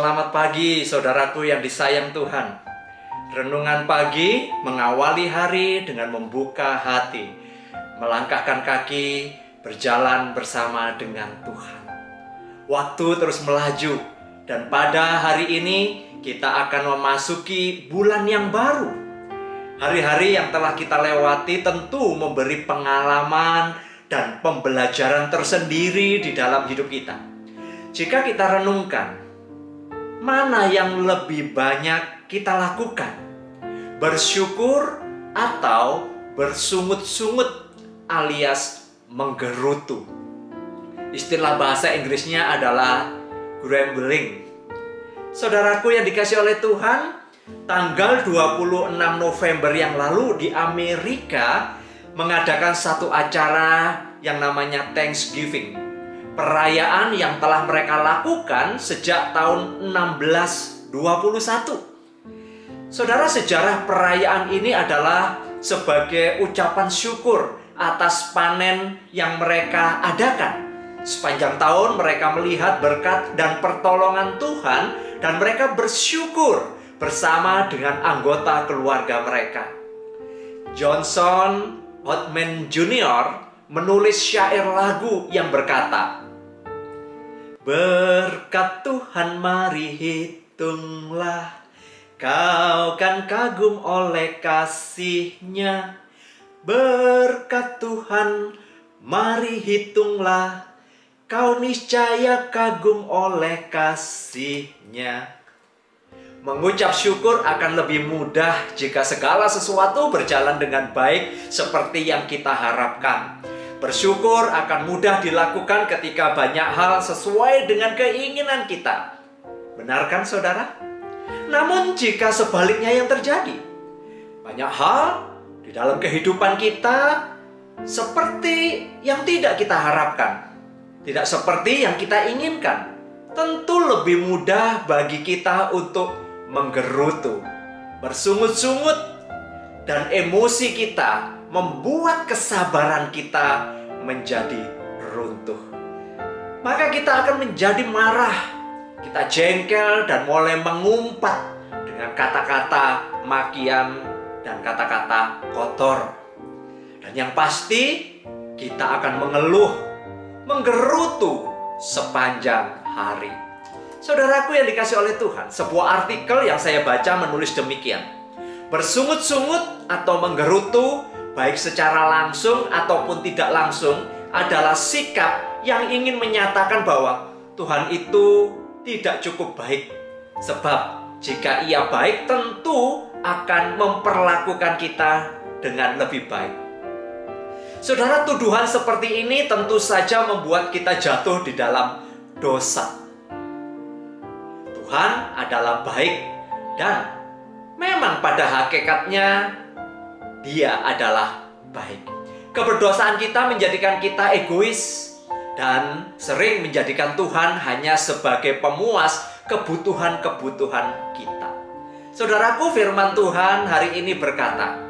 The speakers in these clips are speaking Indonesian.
Selamat pagi saudaraku yang disayang Tuhan. Renungan pagi mengawali hari dengan membuka hati, melangkahkan kaki, berjalan bersama dengan Tuhan. Waktu terus melaju dan pada hari ini kita akan memasuki bulan yang baru. Hari-hari yang telah kita lewati tentu memberi pengalaman dan pembelajaran tersendiri di dalam hidup kita. Jika kita renungkan, mana yang lebih banyak kita lakukan? Bersyukur atau bersungut-sungut alias menggerutu? Istilah bahasa Inggrisnya adalah grumbling. Saudaraku yang dikasihi oleh Tuhan, tanggal 26 November yang lalu di Amerika mengadakan satu acara yang namanya Thanksgiving. Perayaan yang telah mereka lakukan sejak tahun 1621. Saudara, sejarah perayaan ini adalah sebagai ucapan syukur atas panen yang mereka adakan. Sepanjang tahun mereka melihat berkat dan pertolongan Tuhan dan mereka bersyukur bersama dengan anggota keluarga mereka. Johnson Ottman Jr. menulis syair lagu yang berkata, "Berkat Tuhan mari hitunglah, kau kan kagum oleh kasih-Nya. Berkat Tuhan mari hitunglah, kau niscaya kagum oleh kasih-Nya." Mengucap syukur akan lebih mudah jika segala sesuatu berjalan dengan baik seperti yang kita harapkan. Bersyukur akan mudah dilakukan ketika banyak hal sesuai dengan keinginan kita. Benar kan saudara? Namun jika sebaliknya yang terjadi, banyak hal di dalam kehidupan kita seperti yang tidak kita harapkan, tidak seperti yang kita inginkan, tentu lebih mudah bagi kita untuk menggerutu, bersungut-sungut, dan emosi kita membuat kesabaran kita menjadi runtuh. Maka kita akan menjadi marah, kita jengkel dan mulai mengumpat dengan kata-kata makian dan kata-kata kotor. Dan yang pasti kita akan mengeluh, menggerutu sepanjang hari. Saudaraku yang dikasihi oleh Tuhan, sebuah artikel yang saya baca menulis demikian. Bersungut-sungut atau menggerutu, baik secara langsung ataupun tidak langsung, adalah sikap yang ingin menyatakan bahwa Tuhan itu tidak cukup baik. Sebab jika Ia baik, tentu akan memperlakukan kita dengan lebih baik. Saudara, tuduhan seperti ini tentu saja membuat kita jatuh di dalam dosa. Tuhan adalah baik dan memang pada hakikatnya Dia adalah baik. Keberdosaan kita menjadikan kita egois dan sering menjadikan Tuhan hanya sebagai pemuas kebutuhan-kebutuhan kita. Saudaraku, firman Tuhan hari ini berkata,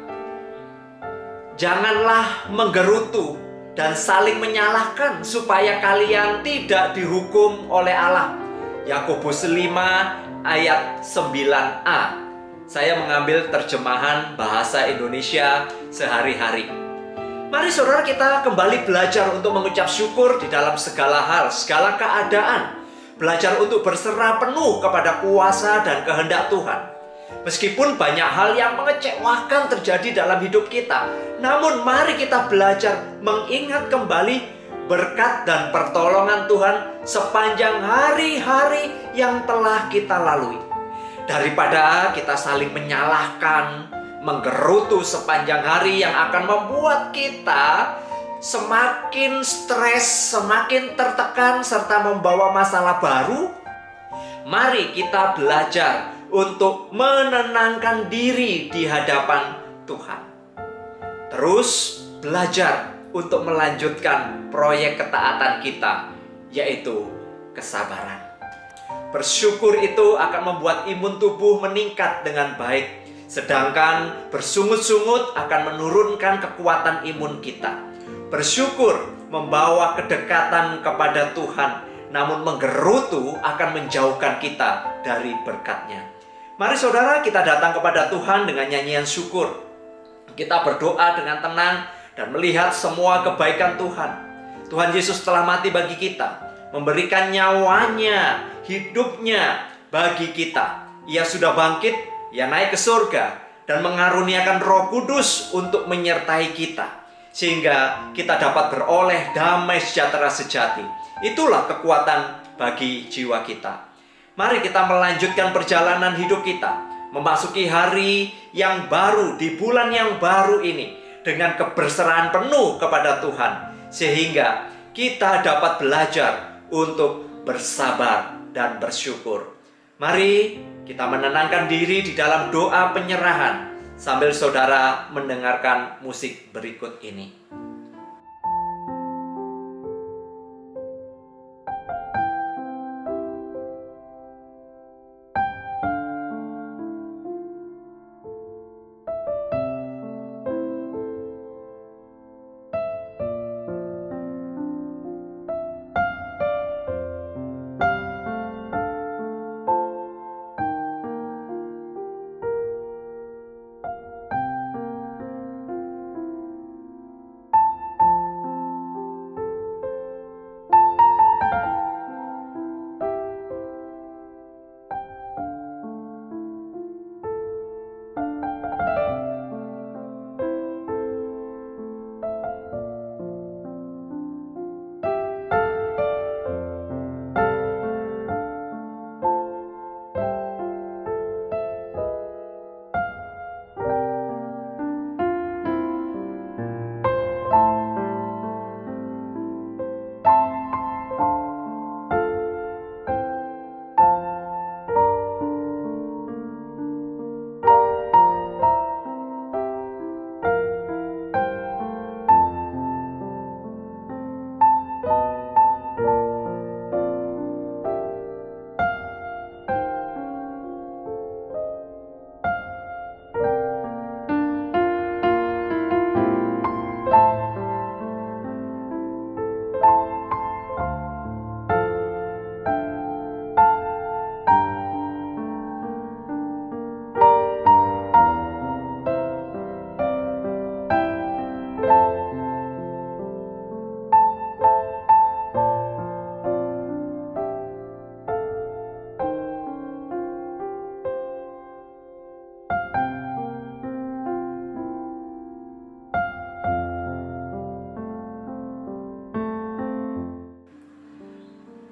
"Janganlah menggerutu dan saling menyalahkan supaya kalian tidak dihukum oleh Allah." Yakobus 5 ayat 9a. Saya mengambil terjemahan bahasa Indonesia sehari-hari. Mari saudara, kita kembali belajar untuk mengucap syukur di dalam segala hal, segala keadaan. Belajar untuk berserah penuh kepada kuasa dan kehendak Tuhan. Meskipun banyak hal yang mengecewakan terjadi dalam hidup kita, namun mari kita belajar mengingat kembali berkat dan pertolongan Tuhan sepanjang hari-hari yang telah kita lalui. Daripada kita saling menyalahkan, menggerutu sepanjang hari yang akan membuat kita semakin stres, semakin tertekan, serta membawa masalah baru, mari kita belajar untuk menenangkan diri di hadapan Tuhan. Terus belajar untuk melanjutkan proyek ketaatan kita, yaitu kesabaran. Bersyukur itu akan membuat imun tubuh meningkat dengan baik, sedangkan bersungut-sungut akan menurunkan kekuatan imun kita. Bersyukur membawa kedekatan kepada Tuhan, namun menggerutu akan menjauhkan kita dari berkat-Nya. Mari saudara, kita datang kepada Tuhan dengan nyanyian syukur. Kita berdoa dengan tenang dan melihat semua kebaikan Tuhan. Tuhan Yesus telah mati bagi kita, memberikan nyawanya, hidupnya bagi kita. Ia sudah bangkit, Ia naik ke surga, dan mengaruniakan Roh Kudus untuk menyertai kita, sehingga kita dapat beroleh damai sejahtera sejati. Itulah kekuatan bagi jiwa kita. Mari kita melanjutkan perjalanan hidup kita, memasuki hari yang baru di bulan yang baru ini dengan keberserahan penuh kepada Tuhan, sehingga kita dapat belajar untuk bersabar dan bersyukur. Mari kita menenangkan diri di dalam doa penyerahan sambil saudara mendengarkan musik berikut ini.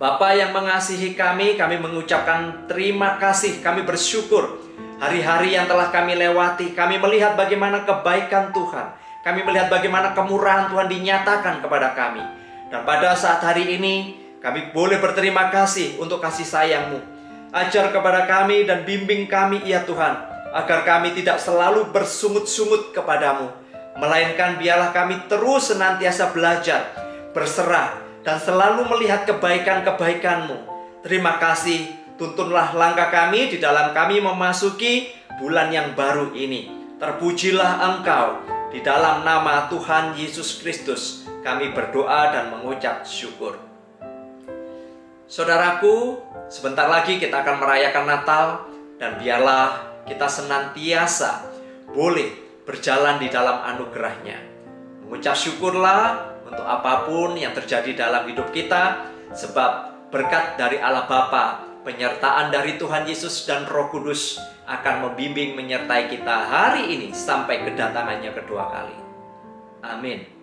Bapa yang mengasihi kami mengucapkan terima kasih, kami bersyukur. Hari-hari yang telah kami lewati, kami melihat bagaimana kebaikan Tuhan. Kami melihat bagaimana kemurahan Tuhan dinyatakan kepada kami. Dan pada saat hari ini, kami boleh berterima kasih untuk kasih sayang-Mu. Ajar kepada kami dan bimbing kami ya Tuhan, agar kami tidak selalu bersungut-sungut kepadamu, melainkan biarlah kami terus senantiasa belajar, berserah, dan selalu melihat kebaikan-kebaikan-Mu. Terima kasih, tuntunlah langkah kami di dalam kami memasuki bulan yang baru ini. Terpujilah Engkau, di dalam nama Tuhan Yesus Kristus kami berdoa dan mengucap syukur. Saudaraku, sebentar lagi kita akan merayakan Natal, dan biarlah kita senantiasa boleh berjalan di dalam anugerah-Nya. Mengucap syukurlah untuk apapun yang terjadi dalam hidup kita, sebab berkat dari Allah Bapa, penyertaan dari Tuhan Yesus dan Roh Kudus akan membimbing menyertai kita hari ini sampai kedatangannya kedua kali. Amin.